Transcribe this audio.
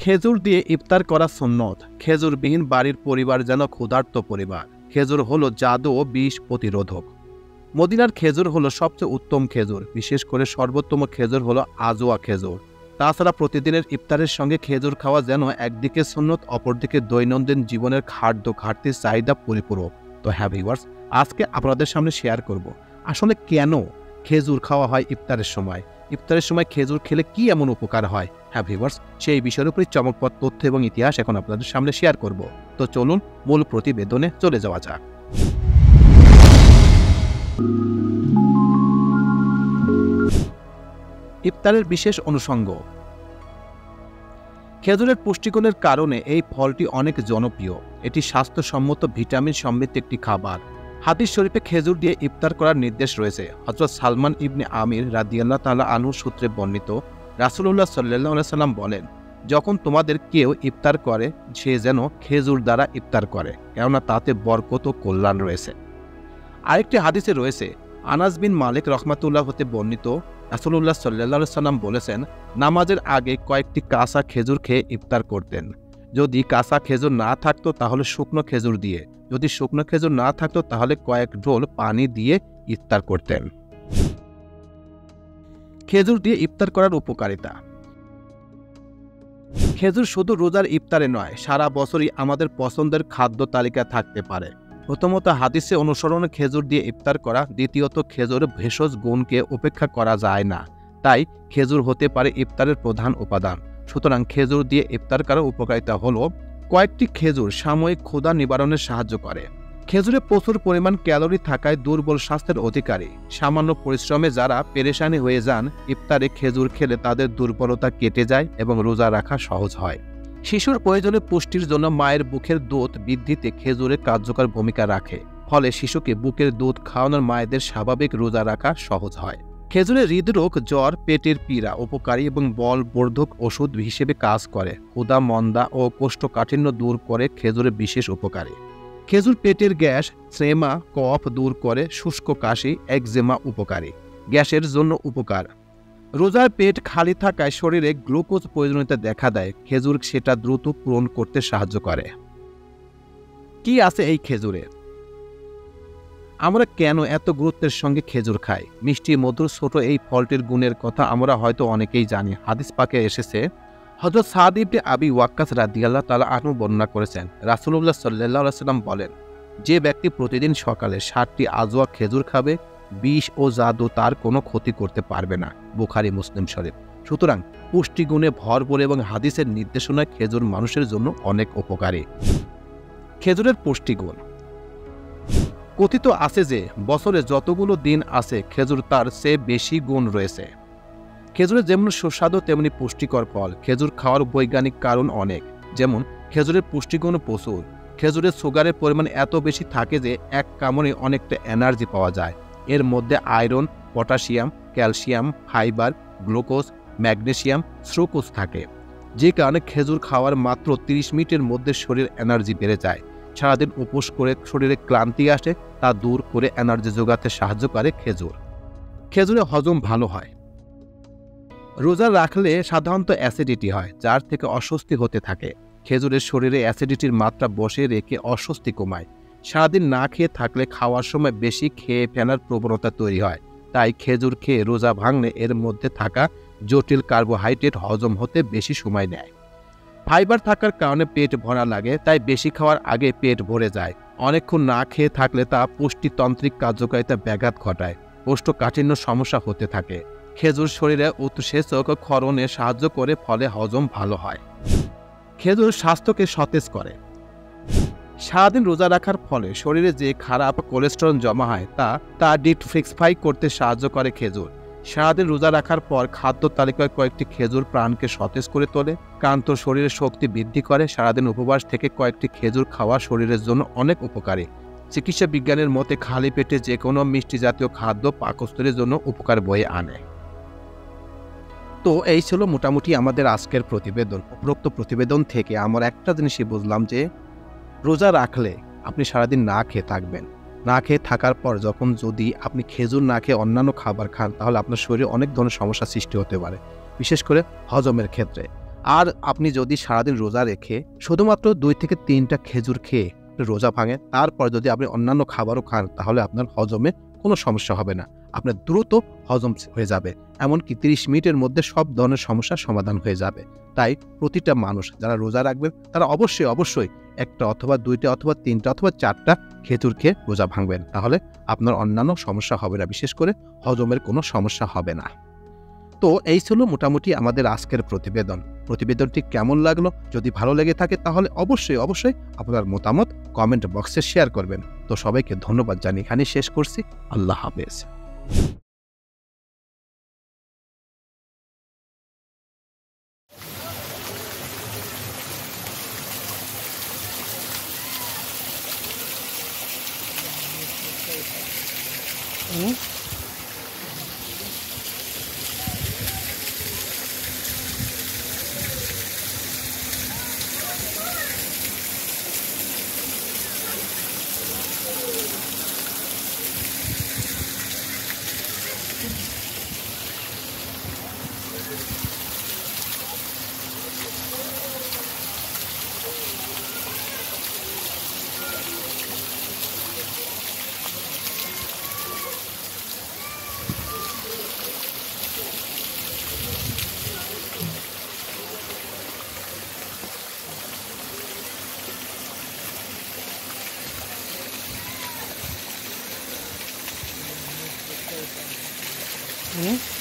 খেজুর দিয়ে ইফতার করা সুন্নত। খেজুরবিহীন বাড়ির পরিবার যেন ক্ষুধার্ত পরিবার। খেজুর হলো জাদু ও বিষ প্রতিরোধক। মদিনার খেজুর হলো সবচেয়ে উত্তম খেজুর। বিশেষ করে সর্বোত্তম খেজুর হলো আজওয়া খেজুর। তাছাড়া প্রতিদিনের ইফতারের সঙ্গে খেজুর খাওয়া যেন একদিকে সুন্নত, অপরদিকে দৈনন্দিন জীবনের খাদ্য ঘাটতির চাহিদা পরিপূরক। তো হ্যাঁ ভিউয়ার্স, আজকে আপনাদের সামনে শেয়ার করব আসলে কেন খেজুর খাওয়া হয় ইফতারের সময়। ইফতারের সময় খেজুর খেলে কি এমন উপকার হয়। হ্যাঁ ভিউয়ার্স, সেই বিষয়ের উপরই চমকপ্রদ তথ্য এবং ইতিহাস এখন আপনাদের সামনে শেয়ার করব। তো চলুন মূল প্রতিবেদনে চলে যাওয়া যাক। ইফতারের বিশেষ অনুষঙ্গ। খেজুরের পুষ্টিগুণের কারণে এই ফলটি অনেক জনপ্রিয়। এটি স্বাস্থ্যসম্মত ভিটামিন সমৃদ্ধ একটি খাবার। হাদিস শরীফে খেজুর দিয়ে ইফতার করার নির্দেশ রয়েছে। হযরত সালমান ইবনে আমির রাদিয়াল্লাহু তাআলা আনহু সূত্রে বর্ণিত, রাসূলুল্লাহ সাল্লাল্লাহু আলাইহি সাল্লাম বলেন, যখন তোমাদের কেউ ইফতার করে সে যেন খেজুর দ্বারা ইফতার করে, কেননা তাতে বরকত ও কল্যাণ রয়েছে। আরেকটি হাদিসে রয়েছে, আনাস বিন মালিক রাহমাতুল্লাহ হতে বর্ণিত, রাসূলুল্লাহ সাল্লাল্লাহু আলাইহি সাল্লাম বলেছেন, নামাজের আগে কয়েকটি কাঁচা খেজুর খেয়ে ইফতার করতেন। যদি কাঁচা খেজুর না থাকতো তাহলে শুকনো খেজুর দিয়ে, যদি শুকনো খেজুর না থাকতো তাহলে কয়েক ডোল পানি দিয়ে ইফতার করতেন। খেজুর দিয়ে ইফতার করার উপকারিতা। খেজুর শুধু রোজার ইফতারে নয়, সারা বছরই আমাদের পছন্দের খাদ্য তালিকা থাকতে পারে। প্রথমত হাদিসে অনুসরণে খেজুর দিয়ে ইফতার করা, দ্বিতীয়ত খেজুরের ভেষজ গুণকে উপেক্ষা করা যায় না, তাই খেজুর হতে পারে ইফতারের প্রধান উপাদান। সুতরাং খেজুর দিয়ে ইফতার করার উপকারিতা হলো, কয়েকটি খেজুর সাময়িক ক্ষুধা নিবারণে সাহায্য করে। খেজুরে প্রচুর পরিমাণ ক্যালোরি থাকায় দুর্বল স্বাস্থ্যের অধিকারী, সামান্য পরিশ্রমে যারা পেরেশানি হয়ে যান, ইফতারে খেজুর খেলে তাদের দুর্বলতা কেটে যায় এবং রোজা রাখা সহজ হয়। শিশুর প্রয়োজনীয় পুষ্টির জন্য মায়ের বুকের দুধ বৃদ্ধিতে খেজুরের কার্যকর ভূমিকা রাখে, ফলে শিশুকে বুকের দুধ খাওয়ানোর মায়েদের স্বাভাবিক রোজা রাখা সহজ হয়। খেজুরে হৃদরোগ, জ্বর, পেটের পীড়া উপকারী এবং বলবর্ধক ওষুধ হিসেবে কাজ করে। ক্ষুধা, মন্দা ও কোষ্ঠকাঠিন্য দূর করে খেজুরের বিশেষ উপকারী। খেজুর পেটের গ্যাস, শ্লেমা, কফ দূর করে। শুষ্ক কাশি, একজেমা উপকারী। গ্যাসের জন্য উপকার। রোজার পেট খালি থাকায় শরীরে গ্লুকোজ প্রয়োজনীয়তা দেখা দেয়, খেজুর সেটা দ্রুত পূরণ করতে সাহায্য করে। কি আছে এই খেজুরে? আমরা কেন এত গুরুত্বের সঙ্গে খেজুর খাই? মিষ্টি মধুর ছোট এই ফলটির গুণের কথা আমরা হয়তো অনেকেই জানি। হাদিস পাকে এসেছে, হযরত সাদ ইবনে আবি ওয়াক্কাস রাদিয়াল্লাহু তাআলা আনহু বর্ণনা করেছেন, রাসূলুল্লাহ সাল্লাল্লাহু আলাইহি সাল্লাম বলেন, যে ব্যক্তি প্রতিদিন সকালে 60টি আজওয়া খেজুর খাবে, বিষ ও জাদু তার কোনো ক্ষতি করতে পারবে না। বুখারী, মুসলিম শরীফ। সুতরাং পুষ্টিগুণে ভরপুর এবং হাদিসের নির্দেশনায় খেজুর মানুষের জন্য অনেক উপকারী। খেজুরের পুষ্টিগুণ। কথিত আছে যে বছরে যতগুলো দিন আছে খেজুর তার চেয়ে বেশি গুণ রয়েছে। খেজুরের যেমন সুস্বাদু তেমনি পুষ্টিকর ফল। খেজুর খাওয়ার বৈজ্ঞানিক কারণ অনেক, যেমন খেজুরের পুষ্টিগুণ প্রচুর। খেজুরের সুগারের পরিমাণ এত বেশি থাকে যে এক কামড়ে অনেকটা এনার্জি পাওয়া যায়। এর মধ্যে iron, potassium, calcium, fibre, glucose, magnesium, sucrose থাকে, যে কারণে খেজুর খাওয়ার মাত্র 30 মিনিটের মধ্যে শরীর এনার্জি বেড়ে যায়। সারাদিন উপোস করে শরীরে ক্লান্তি আসে, তা দূর করে এনার্জি যোগাতে সাহায্য করে খেজুর। খেজুরে হজম ভালো হয়। রোজা রাখলে সাধারণত অ্যাসিডিটি হয়, যার থেকে অস্বস্তি হতে থাকে। খেজুরের শরীরে অ্যাসিডিটির মাত্রা বসিয়ে রেখে অস্বস্তি কমায়। সারাদিন না খেয়ে থাকলে খাওয়ার সময় বেশি খেয়ে ফেলার প্রবণতা তৈরি হয়, তাই খেজুর খেয়ে রোজা ভাঙলে এর মধ্যে থাকা জটিল কার্বোহাইড্রেট হজম হতে বেশি সময় নেয়। ফাইবার থাকার কারণে পেট ভরা লাগে, তাই বেশি খাওয়ার আগে পেট ভরে যায়। অনেকক্ষণ না খেয়ে থাকলে তা পুষ্টিতান্ত্রিক কার্যকারিতা ব্যাঘাত ঘটায়, কোষ্ঠকাঠিন্য সমস্যা হতে থাকে। খেজুর শরীরে উৎসেচক ক্ষরণে সাহায্য করে, ফলে হজম ভালো হয়। খেজুর স্বাস্থ্যকে সতেজ করে। সারাদিন রোজা রাখার ফলে শরীরে যে খারাপ কোলেস্টেরল জমা হয় তা ডিটক্সিফাই করতে সাহায্য করে খেজুর। সারাদিন রোজা রাখার পর খাদ্য তালিকায় কয়েকটি খেজুর প্রাণকে সতেজ করে তোলে, ক্লান্ত শরীরের শক্তি বৃদ্ধি করে। সারাদিন উপবাস থেকে কয়েকটি খেজুর খাওয়া শরীরের জন্য অনেক উপকারী। চিকিৎসা বিজ্ঞানের মতে খালি পেটে যে কোনো মিষ্টি জাতীয় খাদ্য পাকস্থলীর জন্য উপকার বয়ে আনে। তো এই ছিল মোটামুটি আমাদের আজকের প্রতিবেদন। উপরোক্ত প্রতিবেদন থেকে আমরা একটা জিনিসই বুঝলাম যে রোজা রাখলে আপনি সারাদিন না খেয়ে থাকবেন। না খেয়ে থাকার পর যদি আপনি খেজুর না খেয়ে অন্যান্য খাবার খান, তাহলে আপনার শরীরে অনেক ধরনের সমস্যার সৃষ্টি হতে পারে, বিশেষ করে হজমের ক্ষেত্রে। আর আপনি যদি সারাদিন রোজা রেখে শুধুমাত্র 2 থেকে 3টা খেজুর খেয়ে রোজা ভাঙেন, তারপর যদি আপনি অন্যান্য খাবারও খান, তাহলে আপনার হজমে কোনো সমস্যা হবে না। আপনার দ্রুত হজম হয়ে যাবে, এমনকি 30 মিনিটের মধ্যে সব ধরনের সমস্যার সমাধান হয়ে যাবে। তাই প্রতিটা মানুষ যারা রোজা রাখবেন তারা অবশ্যই 1টা অথবা 2টা অথবা 3টা অথবা 4টা খেজুর খেয়ে রোজা ভাঙবেন। তাহলে আপনার অন্যান্য সমস্যা হবে না, বিশেষ করে হজমের কোনো সমস্যা হবে না। তো এই ছিল মোটামুটি আমাদের আজকের প্রতিবেদনটি কেমন লাগলো? যদি ভালো লেগে থাকে তাহলে অবশ্যই আপনার মতামত কমেন্ট বক্সে শেয়ার করবেন। তো সবাইকে ধন্যবাদ জানিয়ে এখানে শেষ করছি। আল্লাহ হাফেজ। Hmm?